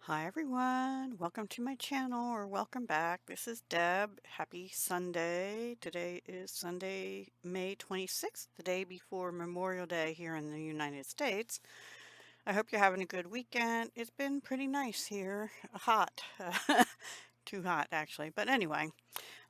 Hi everyone, welcome to my channel or welcome back. This is Deb. Happy Sunday. Today is Sunday, May 26th, the day before Memorial Day here in the United States. I hope you're having a good weekend. It's been pretty nice here. Hot. Too hot actually. But anyway,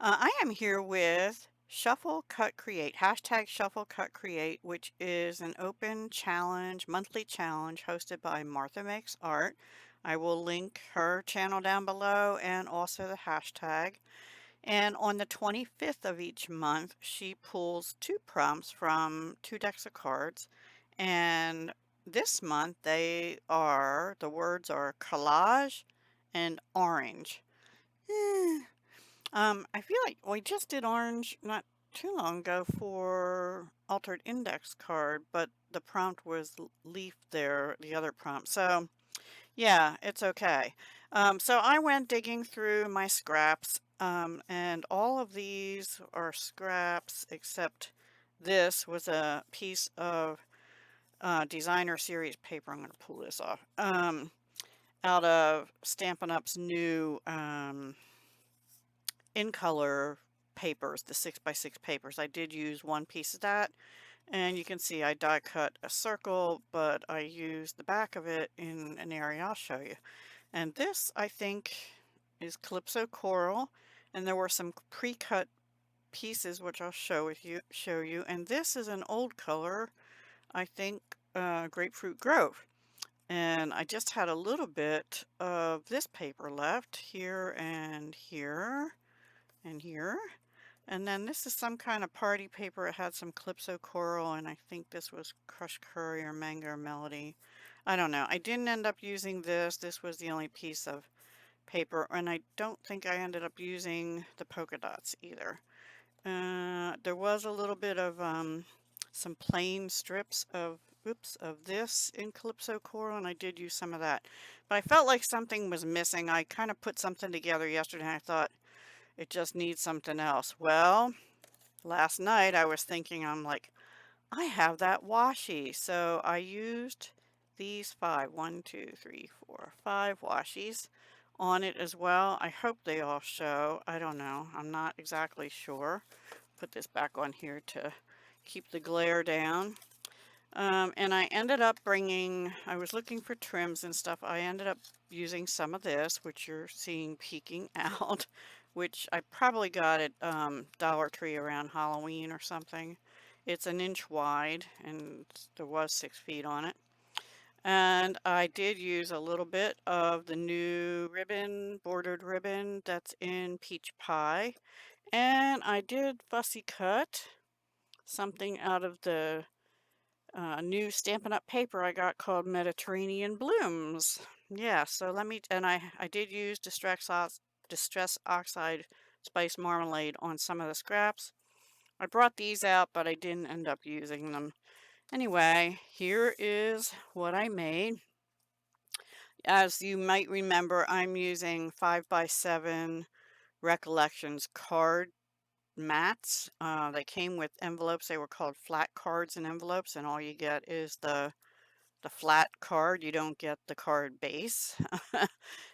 I am here with Shuffle Cut Create, hashtag Shuffle Cut Create, which is an open challenge, monthly challenge hosted by Martha Makes Art. I will link her channel down below and also the hashtag. And on the 25th of each month, she pulls two prompts from two decks of cards. And this month the words are collage and orange. I feel like we just did orange not too long ago for altered index card, but the prompt was leaf there, the other prompt. So yeah, it's okay. So I went digging through my scraps, and all of these are scraps except this was a piece of designer series paper. I'm going to pull this off. Out of Stampin' Up's new in color papers, the 6x6 papers. I did use one piece of that, and you can see I die cut a circle, but I used the back of it in an area I'll show you. And this, I think, is Calypso Coral, and there were some pre-cut pieces which I'll show you. And this is an old color, I think, Grapefruit Grove. And I just had a little bit of this paper left here and here and here. And then this is some kind of party paper. It had some Calypso Coral, and I think this was Crushed Curry or Mango Melody. I don't know. I didn't end up using this. This was the only piece of paper, and I don't think I ended up using the polka dots either. There was a little bit of some plain strips of this in Calypso Coral, and I did use some of that. But I felt like something was missing. I kind of put something together yesterday, and I thought, it just needs something else. Well, last night I was thinking, I'm like, I have that washi. So I used these one, two, three, four, five washies on it as well. I hope they all show. I don't know. I'm not exactly sure. Put this back on here to keep the glare down. And I ended up I was looking for trims and stuff. I ended up using some of this, which you're seeing peeking out, which I probably got at Dollar Tree around Halloween or something. It's an inch wide, and there was 6 feet on it. And I did use a little bit of the new ribbon, bordered ribbon that's in Peach Pie. And I did fussy cut something out of the new Stampin' Up! Paper I got called Mediterranean Blooms. Yeah, so I did use Distress Oxide Spice Marmalade on some of the scraps. I brought these out, but I didn't end up using them. Anyway, here is what I made. As you might remember, I'm using 5x7 Recollections card mats. They came with envelopes. They were called flat cards and envelopes, and all you get is the flat card. You don't get the card base.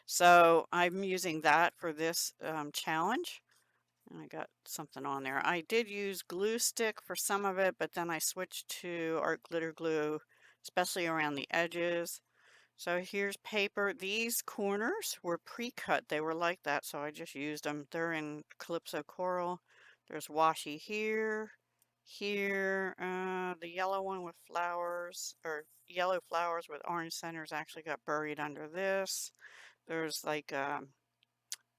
So I'm using that for this challenge. And I got something on there. I did use glue stick for some of it, but then I switched to art glitter glue, especially around the edges. So here's paper. These corners were pre-cut. They were like that, so I just used them. They're in Calypso Coral. There's washi here, the yellow one with flowers, or yellow flowers with orange centers actually got buried under this. There's like a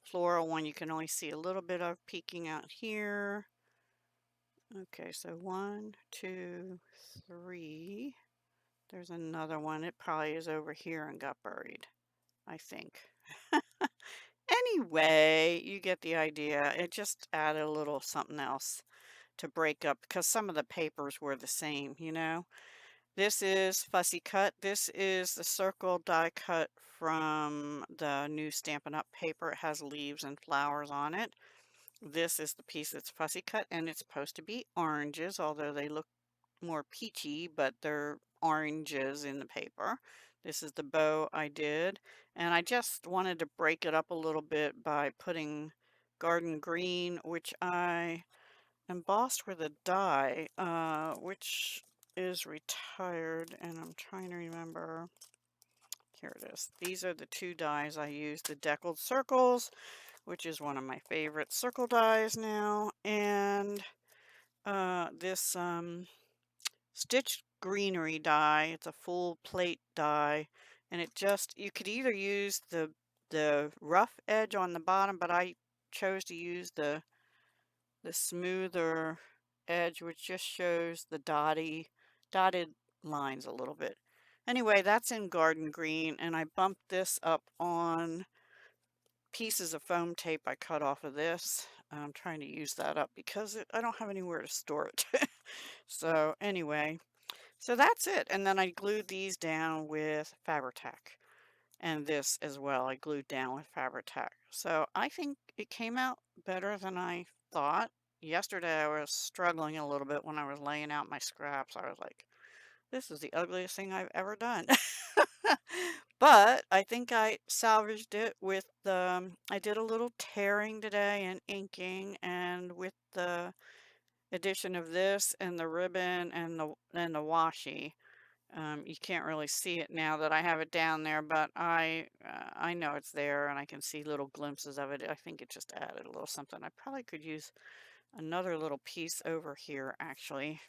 floral one you can only see a little bit of peeking out here. Okay, so 1, 2, 3. There's another one. It probably is over here and got buried, I think. Anyway, you get the idea. It just added a little something else to break up because some of the papers were the same, you know. This is fussy cut. This is the circle die cut from the new Stampin' Up! Paper. It has leaves and flowers on it. This is the piece that's fussy cut, and it's supposed to be oranges, although they look more peachy, but they're oranges in the paper. This is the bow I did, and I just wanted to break it up a little bit by putting garden green, which I embossed with a die, which is retired, and I'm trying to remember. Here it is. These are the two dies I used, the deckled circles, which is one of my favorite circle dies now, and this stitched greenery die. It's a full plate die, and it just, you could either use the rough edge on the bottom, but I chose to use the smoother edge, which just shows the dotted lines a little bit. Anyway, that's in garden green, and I bumped this up on pieces of foam tape I cut off of this. I'm trying to use that up because I don't have anywhere to store it. So anyway, so that's it. And then I glued these down with Fabri-Tac. And this as well, I glued down with Fabri-Tac. So I think it came out better than I thought. Yesterday I was struggling a little bit when I was laying out my scraps. I was like, this is the ugliest thing I've ever done. But I think I salvaged it with the, I did a little tearing today and inking, and with the addition of this and the ribbon and the washi. You can't really see it now that I have it down there, but I know it's there and I can see little glimpses of it. I think it just added a little something. I probably could use another little piece over here actually.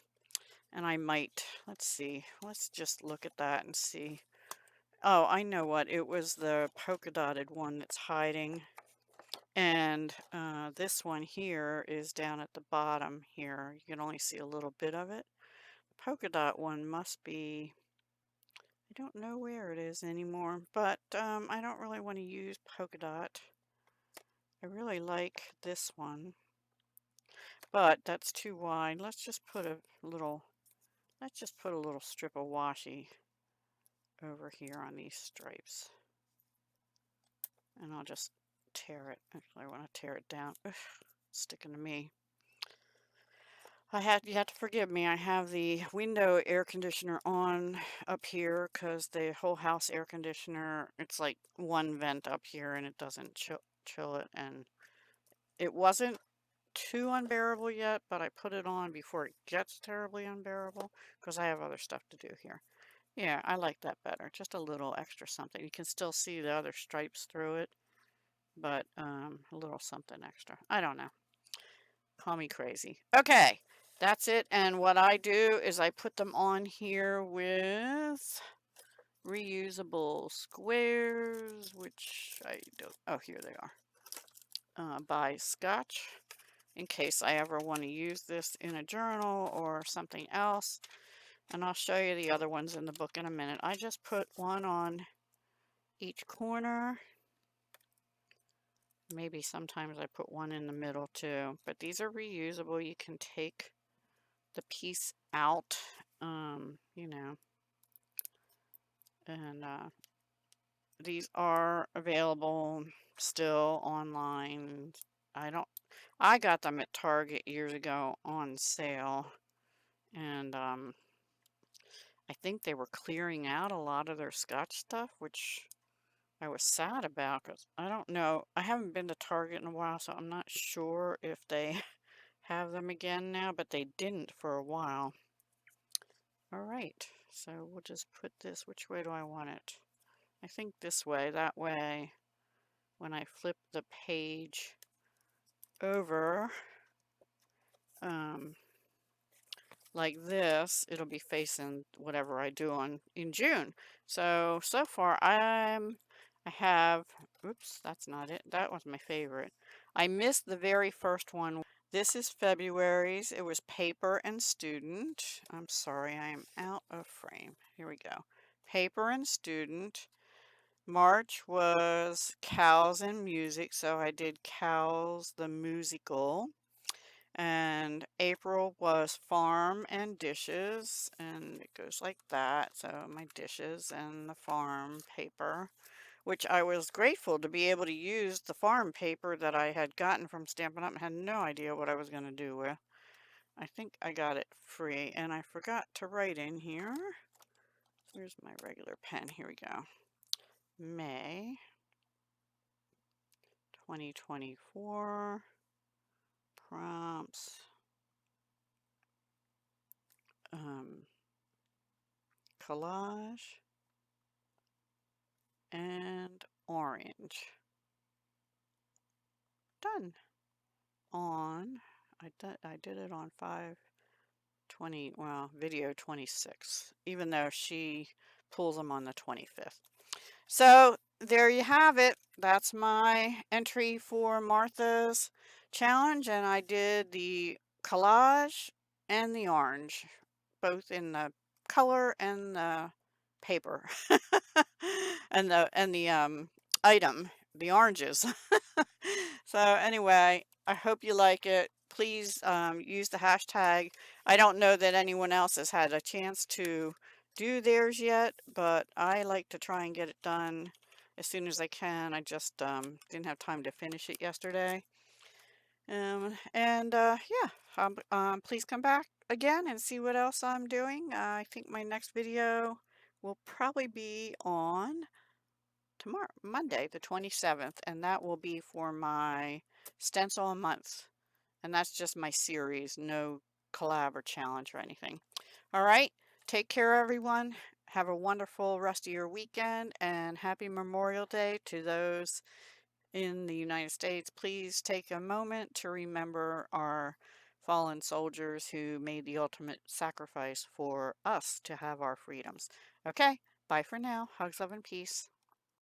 And I might, let's see, let's just look at that and see. Oh, I know what, it was the polka dotted one that's hiding. And this one here is down at the bottom here. You can only see a little bit of it. The polka dot one must be, I don't know where it is anymore, but I don't really want to use polka dot. I really like this one, but that's too wide. Let's just put a little strip of washi over here on these stripes. And I'll just tear it. Actually, I want to tear it down. Ugh, it's sticking to me. You have to forgive me. I have the window air conditioner on up here because the whole house air conditioner, it's like one vent up here and it doesn't chill it. And it wasn't too unbearable yet, but I put it on before it gets terribly unbearable because I have other stuff to do here. Yeah, I like that better. Just a little extra something. You can still see the other stripes through it, but a little something extra. I don't know. Call me crazy. Okay, that's it. And what I do is I put them on here with reusable squares, which I don't, oh, here they are, by Scotch, in case I ever want to use this in a journal or something else. And I'll show you the other ones in the book in a minute. I just put one on each corner. Maybe sometimes I put one in the middle too, but these are reusable. You can take the piece out, you know, and these are available still online. I got them at Target years ago on sale, and I think they were clearing out a lot of their Scotch stuff, which I was sad about because I don't know. I haven't been to Target in a while, so I'm not sure if they have them again now, but they didn't for a while. All right, so we'll just put this, which way do I want it? I think this way, that way when I flip the page over, like this, it'll be facing whatever I do in June. So far I have, oops, that's not it. That was my favorite. I missed the very first one. This is February's. It was Paper and Student. I'm sorry, I am out of frame. Here we go. Paper and Student. March was Cows and Music, so I did Cows the Musical. And April was Farm and Dishes, and it goes like that. So my dishes and the farm paper, which I was grateful to be able to use the farm paper that I had gotten from Stampin' Up! And had no idea what I was going to do with. I think I got it free, and I forgot to write in here. Where's my regular pen? Here we go. May 2024 prompts, collage, and orange. Done. On, I did it on 5/20, well, video 26, even though she pulls them on the 25th. So there you have it. That's my entry for Martha's challenge, and I did the collage and the orange, both in the color and the paper, and the item, the oranges. So anyway, I hope you like it. Please use the hashtag. I don't know that anyone else has had a chance to do theirs yet, but I like to try and get it done as soon as I can. I just didn't have time to finish it yesterday. Yeah, please come back again and see what else I'm doing. I think my next video will probably be on tomorrow, Monday, the 27th, and that will be for my stencil a month. And that's just my series, no collab or challenge or anything. All right, take care, everyone. Have a wonderful rest of your weekend and happy Memorial Day to those in the United States. Please take a moment to remember our fallen soldiers who made the ultimate sacrifice for us to have our freedoms. Okay, bye for now. Hugs, love, and peace.